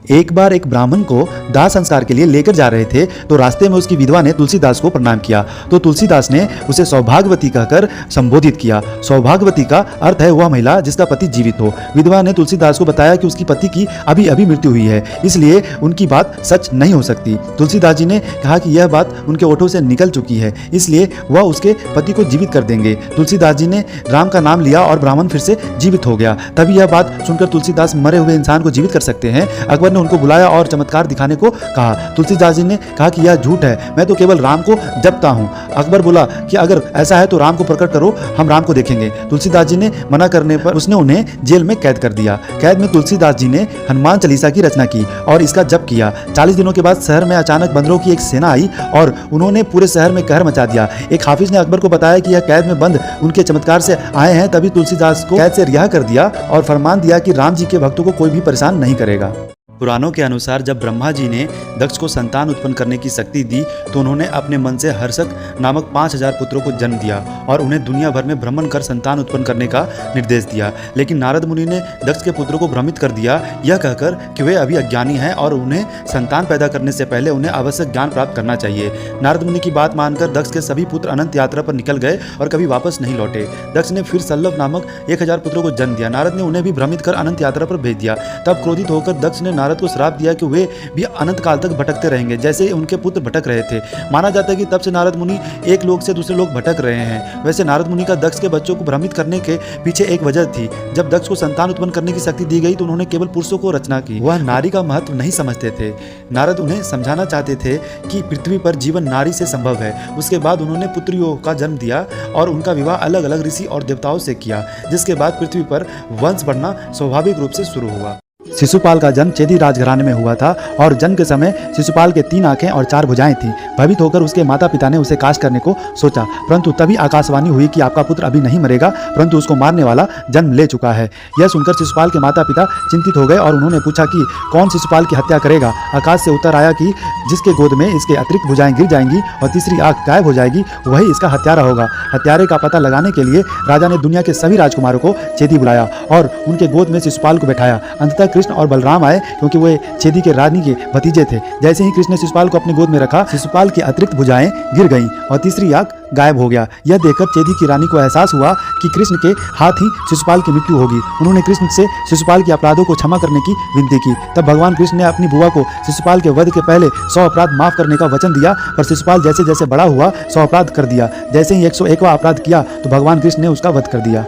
एक बार एक ब्राह्मण को दाह संस्कार के लिए लेकर जा रहे थे तो रास्ते में उसकी विधवा ने तुलसीदास को प्रणाम किया तो तुलसीदास ने उसे सौभाग्यवती कहकर संबोधित किया। सौभाग्यवती का अर्थ है वह महिला जिसका पति जीवित हो। विधवा ने तुलसीदास को बताया कि उसकी पति की अभी अभी मृत्यु हुई है, इसलिए उनकी बात सच नहीं हो सकती। तुलसीदास जी ने कहा कि यह बात उनके ओठों से निकल चुकी है, इसलिए वह उसके पति को जीवित कर देंगे। तुलसीदास जी ने राम का नाम लिया और ब्राह्मण फिर से जीवित हो गया। तभी यह बात सुनकर तुलसीदास मरे हुए इंसान को जीवित कर सकते हैं। अकबर ने उनको बुलाया और चमत्कार दिखाने को कहा। तुलसीदास जी ने कहा कि यह झूठ है, मैं तो केवल राम को जपता हूँ। अकबर बोला कि अगर ऐसा है तो राम को प्रकट करो, हम राम को देखेंगे। तुलसीदास जी ने मना करने पर उसने उन्हें जेल में कैद कर दिया। कैद में तुलसीदास जी ने हनुमान चालीसा की रचना की और इसका जप किया। 40 दिनों के बाद शहर में अचानक बंदरों की एक सेना आई और उन्होंने पूरे शहर में कहर मचा दिया। एक हाफिज ने अकबर को बताया कि यह कैद में बंद उनके चमत्कार से आए हैं। तभी तुलसीदास को कैद से रिहा कर दिया और फरमान दिया कि राम जी के भक्तों को कोई भी परेशान नहीं करेगा। पुराणों के अनुसार जब ब्रह्मा जी ने दक्ष को संतान उत्पन्न करने की शक्ति दी तो उन्होंने अपने मन से हर्षक नामक 5000 पुत्रों को जन्म दिया और उन्हें दुनिया भर में भ्रमण कर संतान उत्पन्न करने का निर्देश दिया। लेकिन नारद मुनि ने दक्ष के पुत्रों को भ्रमित कर दिया, यह कहकर कि वे अभी अज्ञानी हैं और उन्हें संतान पैदा करने से पहले उन्हें आवश्यक ज्ञान प्राप्त करना चाहिए। नारद मुनि की बात मानकर दक्ष के सभी पुत्र अनंत यात्रा पर निकल गए और कभी वापस नहीं लौटे। दक्ष ने फिर सल्लभ नामक 1000 पुत्रों को जन्म दिया। नारद ने उन्हें भी भ्रमित कर अनंत यात्रा पर भेज दिया। तब क्रोधित होकर दक्ष ने नारद को श्राप दिया कि वे भी अनंत काल तक भटकते रहेंगे जैसे उनके पुत्र भटक रहे थे। माना जाता है कि तब से नारद मुनि एक लोक से दूसरे लोक भटक रहे हैं। वैसे नारद मुनि का दक्ष के बच्चों को भ्रमित करने के पीछे एक वजह थी। जब दक्ष को संतान उत्पन्न करने की शक्ति दी गई तो उन्होंने केवल पुरुषों को रचना की, वह नारी का महत्व नहीं समझते थे। नारद उन्हें समझाना चाहते थे कि पृथ्वी पर जीवन नारी से संभव है। उसके बाद उन्होंने पुत्रियों का जन्म दिया और उनका विवाह अलग अलग ऋषि और देवताओं से किया, जिसके बाद पृथ्वी पर वंश बढ़ना स्वाभाविक रूप से शुरू हुआ। शिशुपाल का जन्म चेदी राजघराने में हुआ था और जन्म के समय शिशुपाल के 3 आंखें और 4 भुजाएं थीं। भयभीत होकर उसके माता पिता ने उसे काश करने को सोचा, परंतु तभी आकाशवाणी हुई कि आपका पुत्र अभी नहीं मरेगा, परंतु उसको मारने वाला जन्म ले चुका है। यह सुनकर शिशुपाल के माता पिता चिंतित हो गए और उन्होंने पूछा कि कौन शिशुपाल की हत्या करेगा। आकाश से उत्तर आया कि जिसके गोद में इसके अतिरिक्त भुजाएं गिर जाएंगी और तीसरी आंख गायब हो जाएगी, वही इसका हत्यारा होगा। हत्यारे का पता लगाने के लिए राजा ने दुनिया के सभी राजकुमारों को चेदी बुलाया और उनके गोद में शिशुपाल को बैठाया। अंततः कृष्ण और बलराम आए क्योंकि वे चेदी के रानी के भतीजे थे। जैसे ही कृष्ण ने शिशुपाल को अपनी गोद में रखा, शिशुपाल की अतिरिक्त भुजाएं गिर गईं और तीसरी आंख गायब हो गया। यह देखकर चेदी की रानी को एहसास हुआ कि कृष्ण के हाथ ही शिशुपाल की मृत्यु होगी। उन्होंने कृष्ण से शिशुपाल के अपराधों को क्षमा करने की विनती की। तब भगवान कृष्ण ने अपनी बुआ को शिशुपाल के वध के पहले 100 अपराध माफ करने का वचन दिया, पर शिशुपाल जैसे जैसे बड़ा हुआ 100 अपराध कर दिया। जैसे ही 101वां अपराध किया तो भगवान कृष्ण ने उसका वध कर दिया।